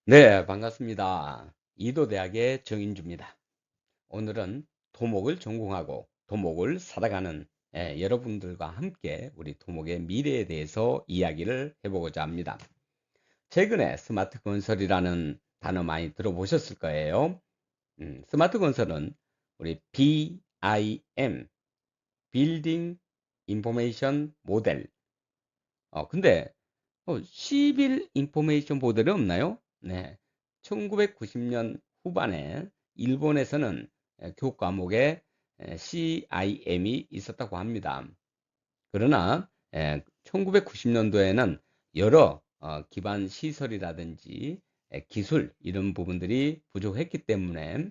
네, 반갑습니다. 이도대학의 정인주입니다. 오늘은 토목을 전공하고 토목을 살아가는 여러분들과 함께 우리 토목의 미래에 대해서 이야기를 해보고자 합니다. 최근에 스마트 건설이라는 단어 많이 들어보셨을 거예요. 스마트 건설은 우리 BIM, Building Information Model. 근데 10일 인포메이션 모델이 없나요? 네. 1990년 후반에 일본에서는 교과목에 CIM이 있었다고 합니다. 그러나 1990년도에는 여러 기반 시설이라든지 기술 이런 부분들이 부족했기 때문에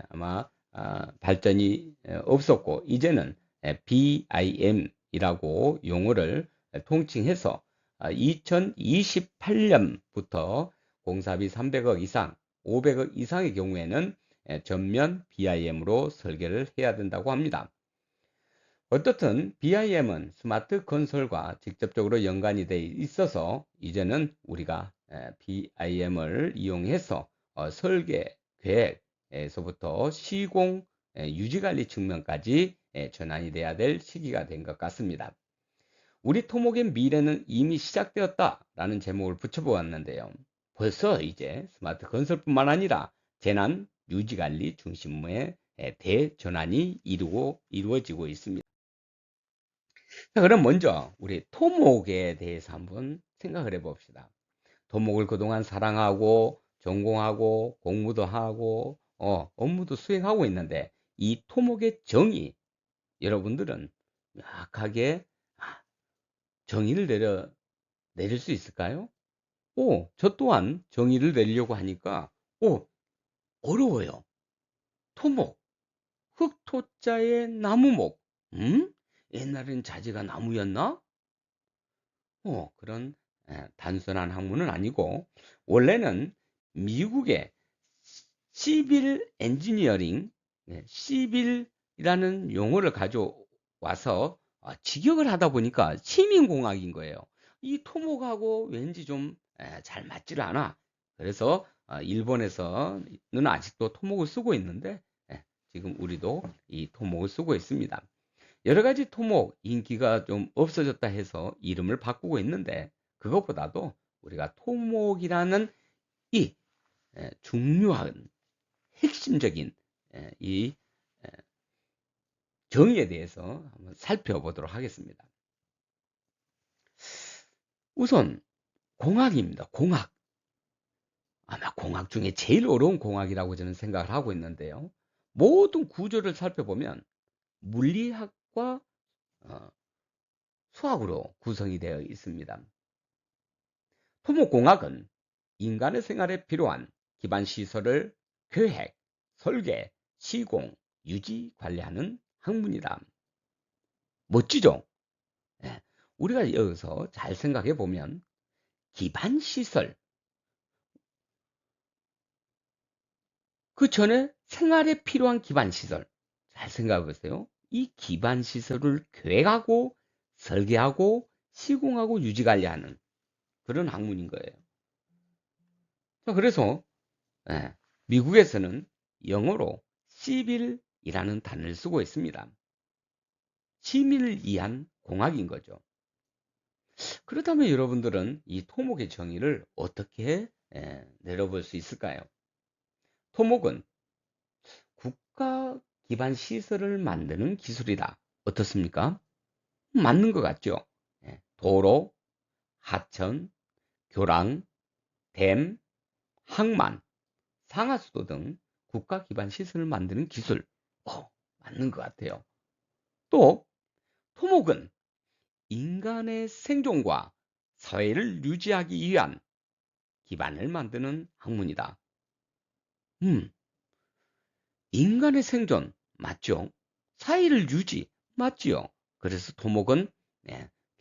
아마 발전이 없었고, 이제는 BIM이라고 용어를 통칭해서 2028년부터 공사비 300억 이상, 500억 이상의 경우에는 전면 BIM으로 설계를 해야 된다고 합니다. 어떻든 BIM은 스마트 건설과 직접적으로 연관이 돼 있어서 이제는 우리가 BIM을 이용해서 설계, 계획에서부터 시공, 유지관리 측면까지 전환이 돼야 될 시기가 된 것 같습니다. 우리 토목의 미래는 이미 시작되었다라는 제목을 붙여보았는데요. 벌써 이제 스마트 건설뿐만 아니라 재난 유지관리 중심의 대전환이 이루어지고 있습니다. 자, 그럼 먼저 우리 토목에 대해서 한번 생각을 해봅시다. 토목을 그동안 사랑하고 전공하고 공부도 하고 업무도 수행하고 있는데, 이 토목의 정의, 여러분들은 명확하게 정의를 내릴 수 있을까요? 저 또한 정의를 내리려고 하니까 어려워요. 토목, 흑토자의 나무목. 옛날엔 자재가 나무였나? 그런 단순한 학문은 아니고, 원래는 미국의 시빌 엔지니어링, 시빌이라는 용어를 가져와서 직역을 하다 보니까 시민공학인 거예요. 이 토목하고 왠지 좀 잘 맞지를 않아. 그래서 일본에서는 아직도 토목을 쓰고 있는데, 지금 우리도 이 토목을 쓰고 있습니다. 여러 가지 토목 인기가 좀 없어졌다 해서 이름을 바꾸고 있는데, 그것보다도 우리가 토목이라는 이 중요한 핵심적인 이 정의에 대해서 한번 살펴보도록 하겠습니다. 우선 공학입니다. 공학. 아마 공학 중에 제일 어려운 공학이라고 저는 생각을 하고 있는데요. 모든 구조를 살펴보면 물리학과 어, 수학으로 구성이 되어 있습니다. 토목공학은 인간의 생활에 필요한 기반 시설을 계획, 설계, 시공, 유지, 관리하는 학문이다. 멋지죠? 예, 우리가 여기서 잘 생각해 보면 기반 시설, 그 전에 생활에 필요한 기반 시설, 잘 생각해 보세요. 이 기반 시설을 계획하고 설계하고 시공하고 유지 관리하는 그런 학문인 거예요. 자, 그래서 예, 미국에서는 영어로 civil이라는 단어를 쓰고 있습니다. 시민을 위한 공학인 거죠. 그렇다면 여러분들은 이 토목의 정의를 어떻게 내려볼 수 있을까요? 토목은 국가 기반 시설을 만드는 기술이다. 어떻습니까? 맞는 것 같죠? 도로, 하천, 교랑, 댐, 항만, 상하수도 등 국가 기반 시설을 만드는 기술. 맞는 것 같아요. 또 토목은 인간의 생존과 사회를 유지하기 위한 기반을 만드는 학문이다. 음, 인간의 생존 맞죠? 사회를 유지 맞지요? 그래서 토목은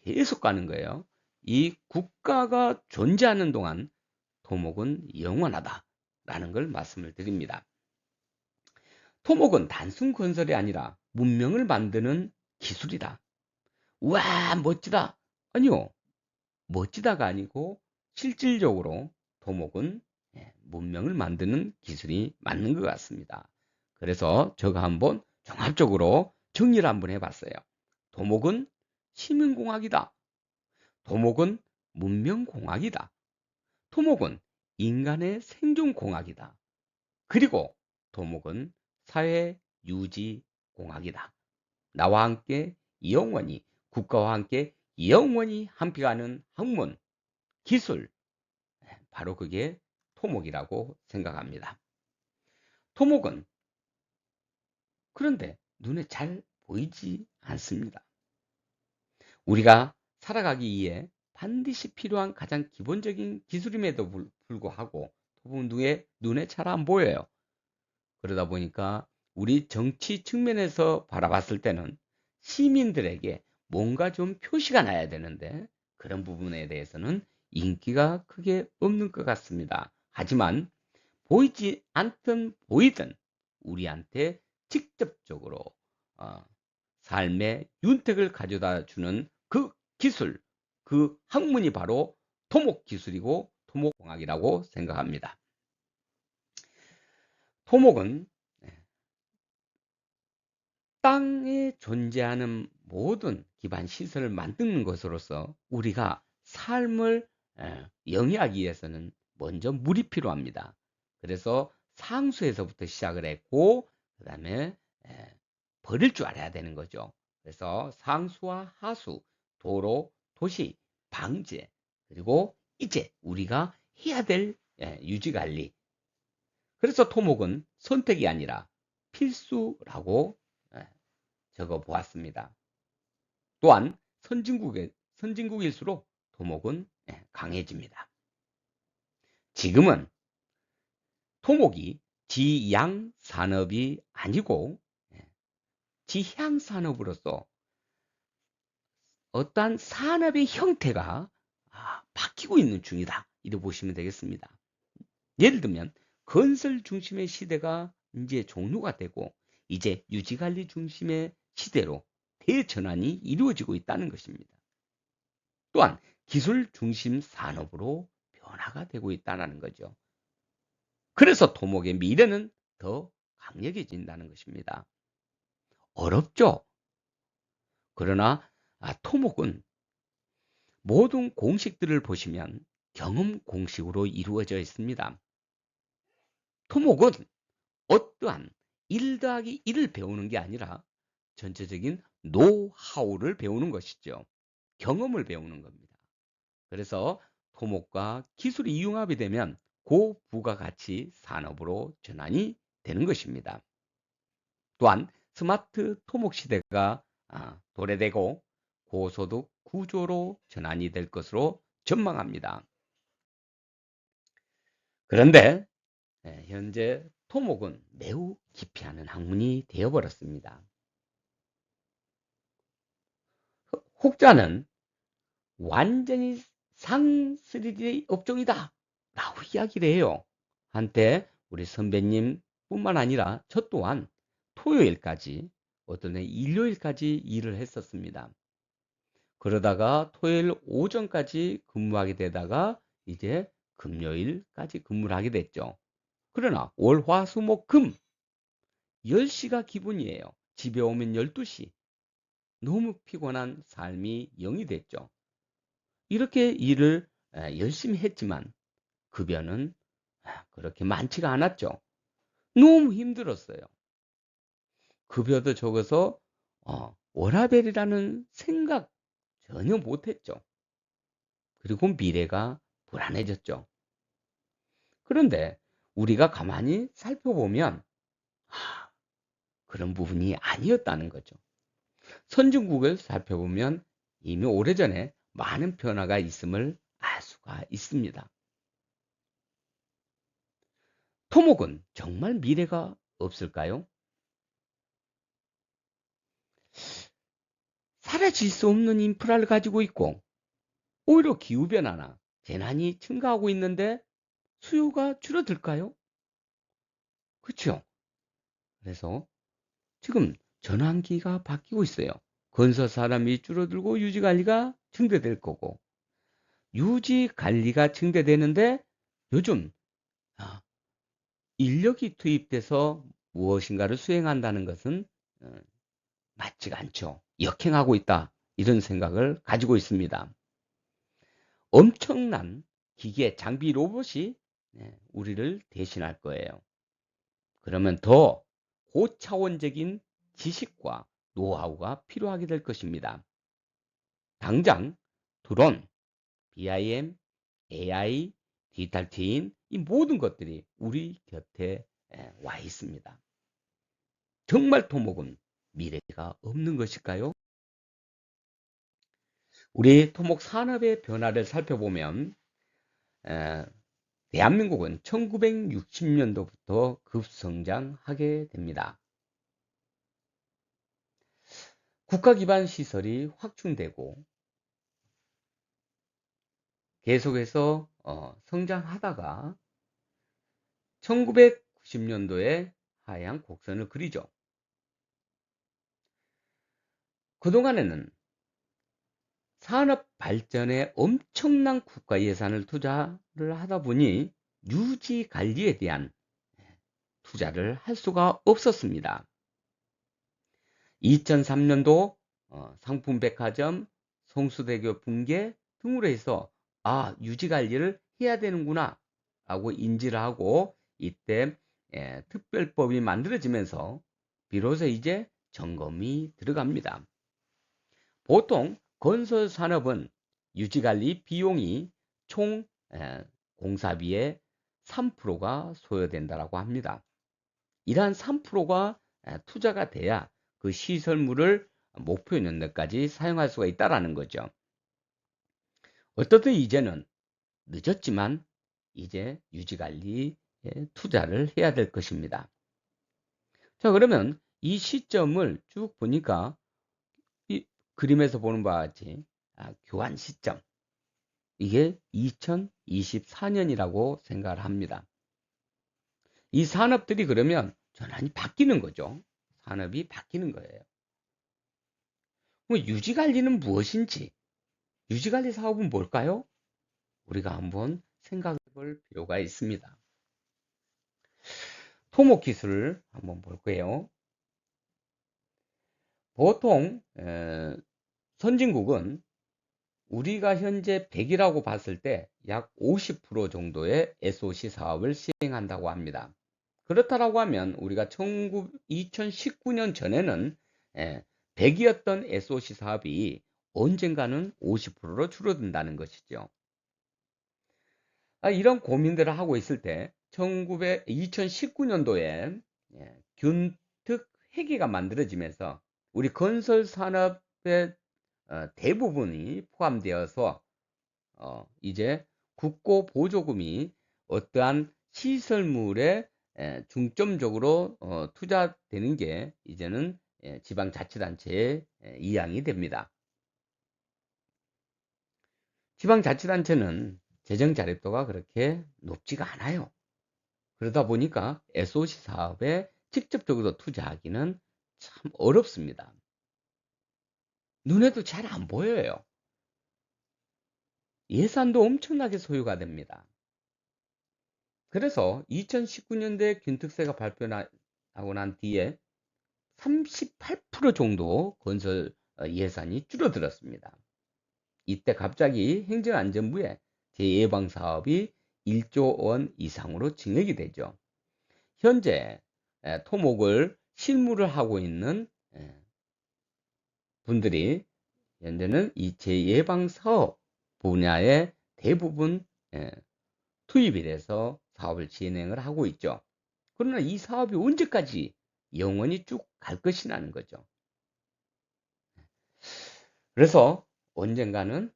계속 가는 거예요. 이 국가가 존재하는 동안 토목은 영원하다라는 걸 말씀을 드립니다. 토목은 단순 건설이 아니라 문명을 만드는 기술이다. 우와, 멋지다. 아니요. 멋지다가 아니고 실질적으로 토목은 문명을 만드는 기술이 맞는 것 같습니다. 그래서 제가 한번 종합적으로 정리를 한번 해봤어요. 토목은 시민공학이다. 토목은 문명공학이다. 토목은 인간의 생존공학이다. 그리고 토목은 사회유지공학이다. 나와 함께 영원히, 국가와 함께 영원히 함께하는 학문, 기술, 바로 그게 토목이라고 생각합니다. 토목은 그런데 눈에 잘 보이지 않습니다. 우리가 살아가기 위해 반드시 필요한 가장 기본적인 기술임에도 불구하고 토목은 눈에 잘 안 보여요. 그러다 보니까 우리 정치 측면에서 바라봤을 때는 시민들에게 뭔가 좀 표시가 나야 되는데 그런 부분에 대해서는 인기가 크게 없는 것 같습니다. 하지만 보이지 않든 보이든 우리한테 직접적으로 삶의 윤택을 가져다 주는 그 기술, 그 학문이 바로 토목기술이고 토목공학이라고 생각합니다. 토목은 땅에 존재하는 모든 기반 시설을 만드는 것으로서 우리가 삶을 영위하기 위해서는 먼저 물이 필요합니다. 그래서 상수에서부터 시작을 했고 그 다음에 버릴 줄 알아야 되는 거죠. 그래서 상수와 하수, 도로, 도시, 방제, 그리고 이제 우리가 해야 될 유지관리. 그래서 토목은 선택이 아니라 필수라고 적어 보았습니다. 또한 선진국일수록 토목은 강해집니다. 지금은 토목이 지양 산업이 아니고 지향 산업으로서 어떠한 산업의 형태가 바뀌고 있는 중이다. 이렇게 보시면 되겠습니다. 예를 들면 건설 중심의 시대가 이제 종료가 되고 이제 유지관리 중심의 시대로 대전환이 이루어지고 있다는 것입니다. 또한 기술 중심 산업으로 변화가 되고 있다는 거죠. 그래서 토목의 미래는 더 강력해진다는 것입니다. 어렵죠? 그러나 토목은 모든 공식들을 보시면 경험 공식으로 이루어져 있습니다. 토목은 어떠한 1 더하기 1을 배우는 게 아니라 전체적인 노하우를 배우는 것이죠. 경험을 배우는 겁니다. 그래서 토목과 기술이 융합이 되면 고부가가치 산업으로 전환이 되는 것입니다. 또한 스마트 토목 시대가 도래되고 고소득 구조로 전환이 될 것으로 전망합니다. 그런데 현재 토목은 매우 기피하는 학문이 되어버렸습니다. 혹자는 완전히 상스러질 업종이다 라고 이야기를 해요. 한때 우리 선배님 뿐만 아니라 저 또한 토요일까지 어떤 해 일요일까지 일을 했었습니다. 그러다가 토요일 오전까지 근무하게 되다가 이제 금요일까지 근무를 하게 됐죠. 그러나 월, 화, 수, 목, 금 10시가 기본이에요. 집에 오면 12시. 너무 피곤한 삶이 영이 됐죠. 이렇게 일을 열심히 했지만 급여는 그렇게 많지가 않았죠. 너무 힘들었어요. 급여도 적어서 워라밸이라는 생각 전혀 못했죠. 그리고 미래가 불안해졌죠. 그런데 우리가 가만히 살펴보면 그런 부분이 아니었다는 거죠. 선진국을 살펴보면 이미 오래전에 많은 변화가 있음을 알 수가 있습니다. 토목은 정말 미래가 없을까요? 사라질 수 없는 인프라를 가지고 있고 오히려 기후변화나 재난이 증가하고 있는데 수요가 줄어들까요? 그렇죠? 그래서 지금 전환기가 바뀌고 있어요. 건설 사람이 줄어들고 유지관리가 증대될 거고 유지관리가 증대되는데 요즘 아, 인력이 투입돼서 무엇인가를 수행한다는 것은 어, 맞지가 않죠. 역행하고 있다. 이런 생각을 가지고 있습니다. 엄청난 기계, 장비, 로봇이 우리를 대신할 거예요. 그러면 더 고차원적인 지식과 노하우가 필요하게 될 것입니다. 당장 드론, BIM, AI, 디지털 트윈 이 모든 것들이 우리 곁에 와 있습니다. 정말 토목은 미래가 없는 것일까요? 우리 토목 산업의 변화를 살펴보면 대한민국은 1960년도부터 급성장하게 됩니다. 국가 기반 시설이 확충되고 계속해서 성장하다가 1990년도에 하향 곡선을 그리죠. 그동안에는 산업 발전에 엄청난 국가 예산을 투자를 하다 보니 유지 관리에 대한 투자를 할 수가 없었습니다. 2003년도 상품백화점, 성수대교 붕괴 등으로 해서 유지 관리를 해야 되는구나 라고 인지를 하고 이때 특별법이 만들어지면서 비로소 이제 점검이 들어갑니다. 보통 건설 산업은 유지관리 비용이 총 공사비의 3%가 소요된다고 합니다. 이러한 3%가 투자가 돼야 그 시설물을 목표 연도까지 사용할 수가 있다는 거죠. 어떻든 이제는 늦었지만 이제 유지관리에 투자를 해야 될 것입니다. 자, 그러면 이 시점을 쭉 보니까 이 그림에서 보는 바와 같이 교환 시점 이게 2024년이라고 생각을 합니다. 이 산업들이 그러면 전환이 바뀌는 거죠. 산업이 바뀌는 거예요. 유지관리는 무엇인지, 유지관리 사업은 뭘까요? 우리가 한번 생각해 볼 필요가 있습니다. 토목 기술을 한번 볼게요. 보통 선진국은 우리가 현재 100이라고 봤을 때 약 50% 정도의 SOC 사업을 시행한다고 합니다. 그렇다고 하면 우리가 2019년 전에는 100이었던 SOC 사업이 언젠가는 50%로 줄어든다는 것이죠. 이런 고민들을 하고 있을 때 2019년도에 균특 회계가 만들어지면서 우리 건설 산업의 대부분이 포함되어서 이제 국고 보조금이 어떠한 시설물에 중점적으로 투자되는 게 이제는 지방자치단체의 이양이 됩니다. 지방자치단체는 재정 자립도가 그렇게 높지가 않아요. 그러다 보니까 SOC 사업에 직접적으로 투자하기는 참 어렵습니다. 눈에도 잘 안 보여요. 예산도 엄청나게 소요가 됩니다. 그래서 2019년도에 균특세가 발표하고 난 뒤에 38% 정도 건설 예산이 줄어들었습니다. 이때 갑자기 행정안전부의 재예방사업이 1조 원 이상으로 증액이 되죠. 현재 토목을 실무를 하고 있는 분들이 현재는 이 재예방사업 분야에 대부분 투입이 돼서 사업을 진행을 하고 있죠. 그러나 이 사업이 언제까지 영원히 쭉 갈 것이라는 거죠. 그래서 언젠가는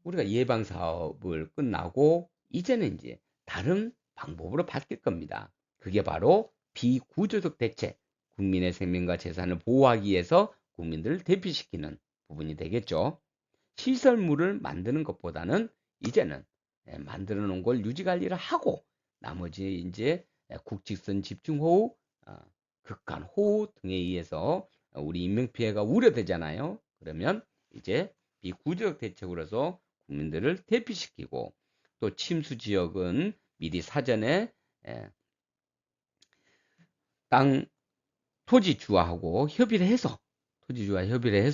우리가 예방 사업을 끝나고 이제는 이제 다른 방법으로 바뀔 겁니다. 그게 바로 비구조적 대책, 국민의 생명과 재산을 보호하기 위해서 국민들을 대피시키는 부분이 되겠죠. 시설물을 만드는 것보다는 이제는 만들어 놓은 걸 유지 관리를 하고 나머지 이제 국직선 집중호우, 극한호우 등에 의해서 우리 인명피해가 우려되잖아요. 그러면 이제 비구조적 대책으로서 국민들을 대피시키고 또 침수 지역은 미리 사전에 땅 토지주하고 협의를 해서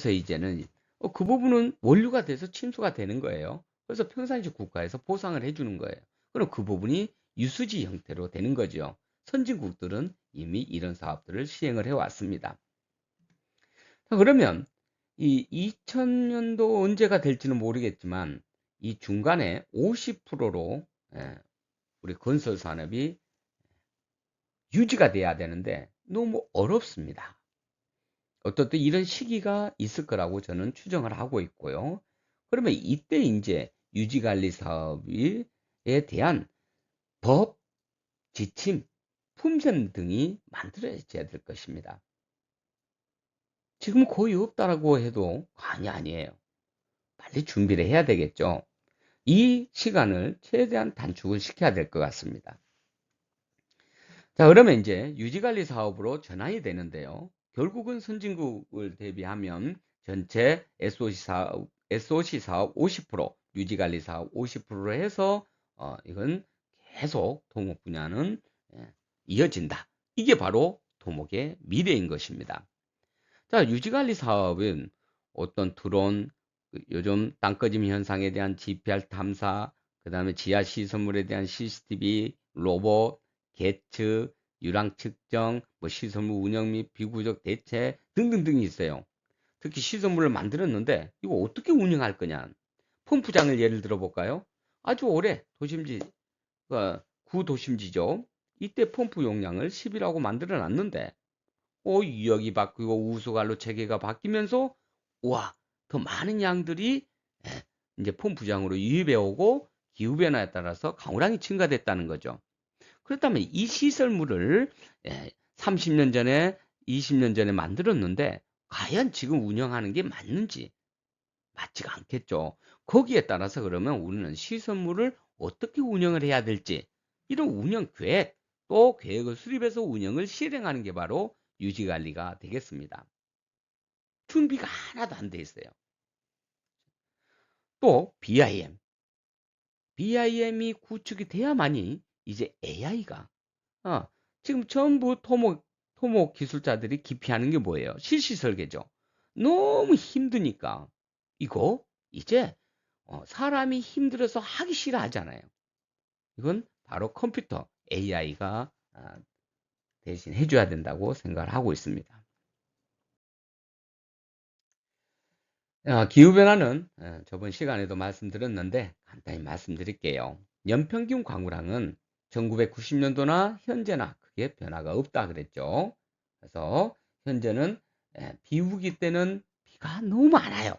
이제는 그 부분은 원료가 돼서 침수가 되는 거예요. 그래서 평상시 국가에서 보상을 해주는 거예요. 그럼 그 부분이 유수지 형태로 되는 거죠. 선진국들은 이미 이런 사업들을 시행을 해왔습니다. 그러면 이 2000년도 언제가 될지는 모르겠지만 이 중간에 50%로 우리 건설 산업이 유지가 돼야 되는데 너무 어렵습니다. 어떻든 이런 시기가 있을 거라고 저는 추정을 하고 있고요. 그러면 이때 이제 유지관리 사업에 대한 법, 지침, 품셈 등이 만들어져야 될 것입니다. 지금 거의 없다라고 해도 과언이 아니에요. 빨리 준비를 해야 되겠죠. 이 시간을 최대한 단축을 시켜야 될 것 같습니다. 자, 그러면 이제 유지관리 사업으로 전환이 되는데요. 결국은 선진국을 대비하면 전체 SOC 사업 50%, 유지관리 사업 50%로 해서 이건 계속 토목 분야는 이어진다. 이게 바로 토목의 미래인 것입니다. 자, 유지관리 사업은 어떤 드론, 요즘 땅꺼짐 현상에 대한 GPR 탐사, 그 다음에 지하 시설물에 대한 CCTV, 로봇, 계측, 유랑 측정, 시설물 운영 및 비구적 대체 등등등이 있어요. 특히 시설물을 만들었는데 이거 어떻게 운영할 거냐. 펌프장을 예를 들어 볼까요? 아주 오래 도심지, 구도심지죠. 이때 펌프 용량을 10이라고 만들어 놨는데 유역이 바뀌고 우수관로 체계가 바뀌면서 우와, 더 많은 양들이 이제 펌프장으로 유입해 오고 기후변화에 따라서 강우량이 증가됐다는 거죠. 그렇다면 이 시설물을 30년 전에 20년 전에 만들었는데 과연 지금 운영하는 게 맞는지 맞지가 않겠죠. 거기에 따라서 그러면 우리는 시설물을 어떻게 운영을 해야 될지 이런 운영 계획 또 계획을 수립해서 운영을 실행하는 게 바로 유지관리가 되겠습니다. 준비가 하나도 안 돼 있어요. 또 BIM이 구축이 돼야만이 이제 AI가 지금 전부 토목 기술자들이 기피하는 게 뭐예요? 실시 설계죠. 너무 힘드니까 이거 이제 사람이 힘들어서 하기 싫어하잖아요. 이건 바로 컴퓨터 AI가 대신 해줘야 된다고 생각을 하고 있습니다. 기후변화는 저번 시간에도 말씀드렸는데 간단히 말씀드릴게요. 연평균 강우량은 1990년도나 현재나 크게 변화가 없다 그랬죠. 그래서 현재는 비우기 때는 비가 너무 많아요.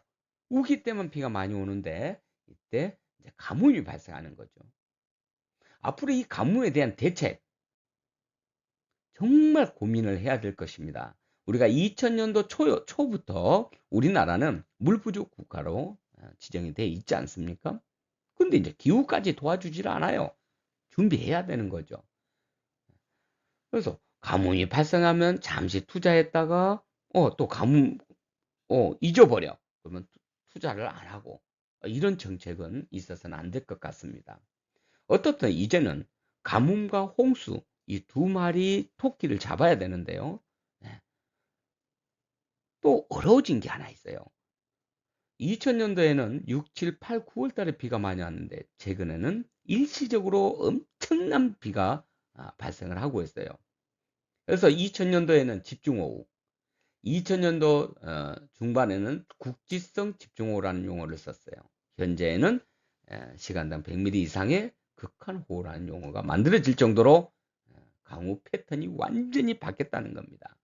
우기 때만 비가 많이 오는데 이때 이제 가뭄이 발생하는 거죠. 앞으로 이 가뭄에 대한 대책 정말 고민을 해야 될 것입니다. 우리가 2000년도 초부터 우리나라는 물 부족 국가로 지정이 돼 있지 않습니까? 근데 이제 기후까지 도와주질 않아요. 준비해야 되는 거죠. 그래서 가뭄이 발생하면 잠시 투자했다가 또 가뭄 잊어버려. 그러면 투자를 안 하고 이런 정책은 있어서는 안 될 것 같습니다. 어떻든 이제는 가뭄과 홍수 이 두 마리 토끼를 잡아야 되는데요. 또 어려워진 게 하나 있어요. 2000년도에는 6, 7, 8, 9월 달에 비가 많이 왔는데 최근에는 일시적으로 엄청난 비가 발생을 하고 있어요. 그래서 2000년도에는 집중호우, 2000년도 중반에는 국지성 집중호우라는 용어를 썼어요. 현재에는 시간당 100mm 이상의 극한호우라는 용어가 만들어질 정도로 강우 패턴이 완전히 바뀌었다는 겁니다.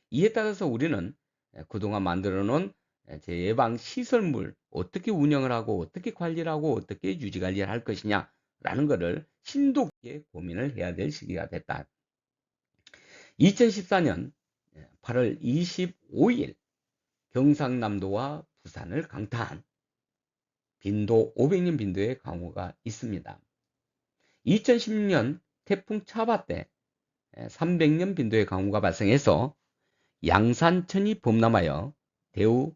이에 따라서 우리는 그동안 만들어 놓은 예방 시설물 어떻게 운영을 하고 어떻게 관리를 하고 어떻게 유지 관리를 할 것이냐라는 것을 심도 있게 고민을 해야 될 시기가 됐다. 2014년 8월 25일 경상남도와 부산을 강타한 빈도 500년 빈도의 강우가 있습니다. 2016년 태풍 차바 때 300년 빈도의 강우가 발생해서 양산천이 범람하여 대우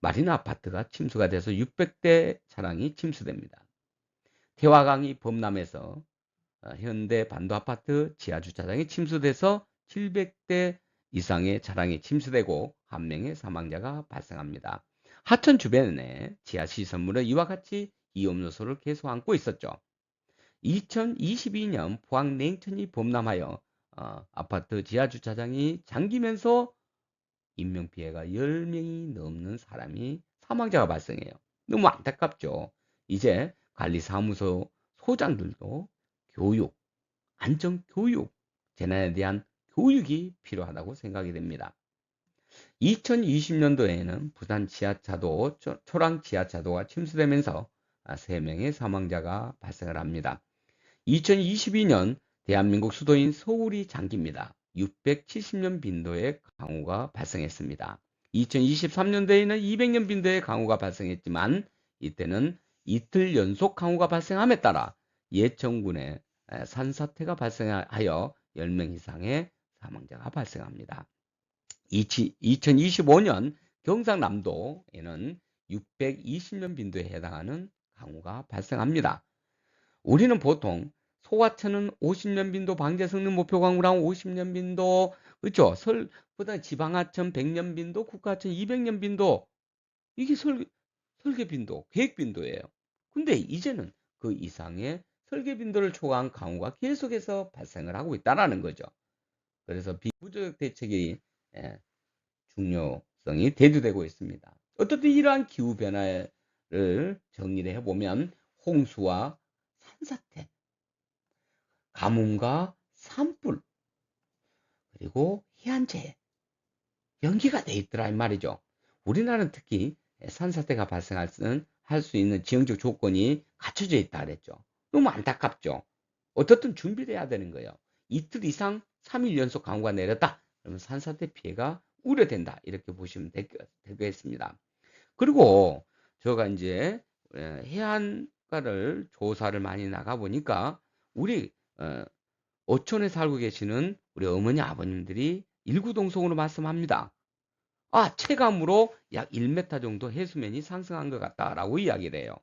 마리나 아파트가 침수가 돼서 600대 차량이 침수됩니다. 태화강이 범람해서 현대 반도 아파트 지하 주차장이 침수돼서 700대 이상의 차량이 침수되고 1명의 사망자가 발생합니다. 하천 주변에 지하 시설물은 이와 같이 위험 요소를 계속 안고 있었죠. 2022년 포항 냉천이 범람하여 아파트 지하 주차장이 잠기면서 인명피해가 10명이 넘는 사람이 사망자가 발생해요. 너무 안타깝죠. 이제 관리사무소 소장들도 교육, 안전교육, 재난에 대한 교육이 필요하다고 생각이 됩니다. 2020년도에는 부산 지하차도, 초랑 지하차도가 침수되면서 3명의 사망자가 발생을 합니다. 2022년 대한민국 수도인 서울이 잠깁니다. 670년 빈도의 강우가 발생했습니다. 2023년도에는 200년 빈도의 강우가 발생했지만 이때는 이틀 연속 강우가 발생함에 따라 예천군에 산사태가 발생하여 10명 이상의 사망자가 발생합니다. 2025년 경상남도에는 620년 빈도에 해당하는 강우가 발생합니다. 우리는 보통 소화천은 50년 빈도, 방제성능 목표 강우랑 50년 빈도, 그렇죠? 보다 지방하천 100년 빈도, 국가하천 200년 빈도, 이게 설계 빈도, 계획 빈도예요. 근데 이제는 그 이상의 설계 빈도를 초과한 강우가 계속해서 발생을 하고 있다는 거죠. 그래서 비구조적 대책이 중요성이 대두되고 있습니다. 어떻든 이러한 기후 변화를 정리를 해보면 홍수와 산사태, 가뭄과 산불, 그리고 해안재해 연기가 돼 있더라 이 말이죠. 우리나라는 특히 산사태가 발생할 수 있는 지형적 조건이 갖춰져 있다 그랬죠. 너무 안타깝죠. 어떻든 준비를 해야 되는 거예요. 이틀 이상 3일 연속 강우가 내렸다. 그러면 산사태 피해가 우려된다. 이렇게 보시면 되겠습니다. 그리고 제가 이제 해안가를 조사를 많이 나가 보니까 우리 어촌에 살고 계시는 우리 어머니 아버님들이 일구동성으로 말씀합니다. 체감으로 약 1m 정도 해수면이 상승한 것 같다라고 이야기를 해요.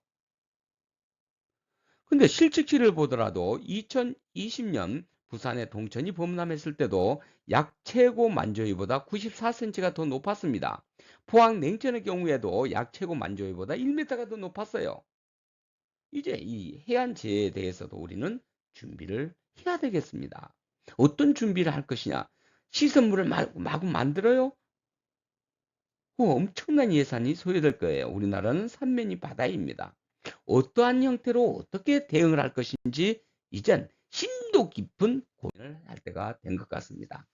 근데 실측치를 보더라도 2020년 부산의 동천이 범람했을 때도 약 최고 만조위보다 94cm가 더 높았습니다. 포항 냉천의 경우에도 약 최고 만조위보다 1m가 더 높았어요. 이제 이 해안재해에 대해서도 우리는 준비를 해야 되겠습니다. 어떤 준비를 할 것이냐? 시설물을 마구 만들어요? 엄청난 예산이 소요될 거예요. 우리나라는 삼면이 바다입니다. 어떠한 형태로 어떻게 대응을 할 것인지 이젠 심도 깊은 고민을 할 때가 된 것 같습니다.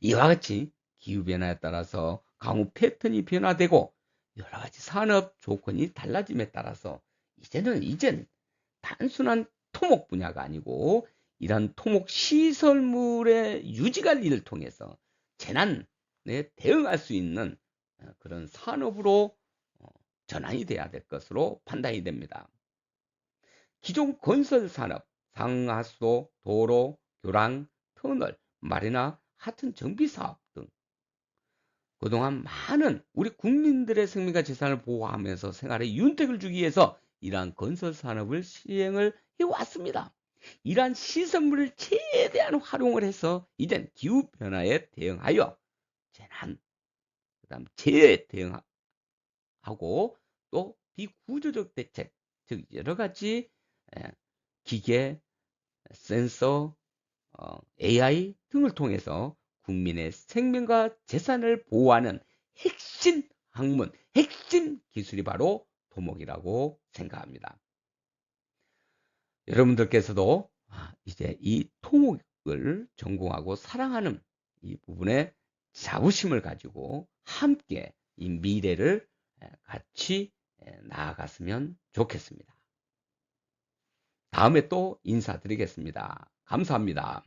이와 같이 기후변화에 따라서 강우 패턴이 변화되고 여러 가지 산업 조건이 달라짐에 따라서 이젠 단순한 토목 분야가 아니고 이런 토목 시설물의 유지관리를 통해서 재난에 대응할 수 있는 그런 산업으로 전환이 돼야 될 것으로 판단이 됩니다. 기존 건설 산업, 상하수도, 도로, 교량, 터널, 마리나, 하천 정비 사업 등 그동안 많은 우리 국민들의 생명과 재산을 보호하면서 생활에 윤택을 주기 위해서 이러한 건설 산업을 시행을 해왔습니다. 이러한 시설물을 최대한 활용을 해서 이젠 기후 변화에 대응하여 재난, 그다음 재해에 대응하고 또 비구조적 대책, 즉 여러 가지 기계, 센서, AI 등을 통해서 국민의 생명과 재산을 보호하는 핵심 학문, 핵심 기술이 바로 토목이라고 생각합니다. 여러분들께서도 이제 이 토목을 전공하고 사랑하는 이 부분에 자부심을 가지고 함께 이 미래를 같이 나아갔으면 좋겠습니다. 다음에 또 인사드리겠습니다. 감사합니다.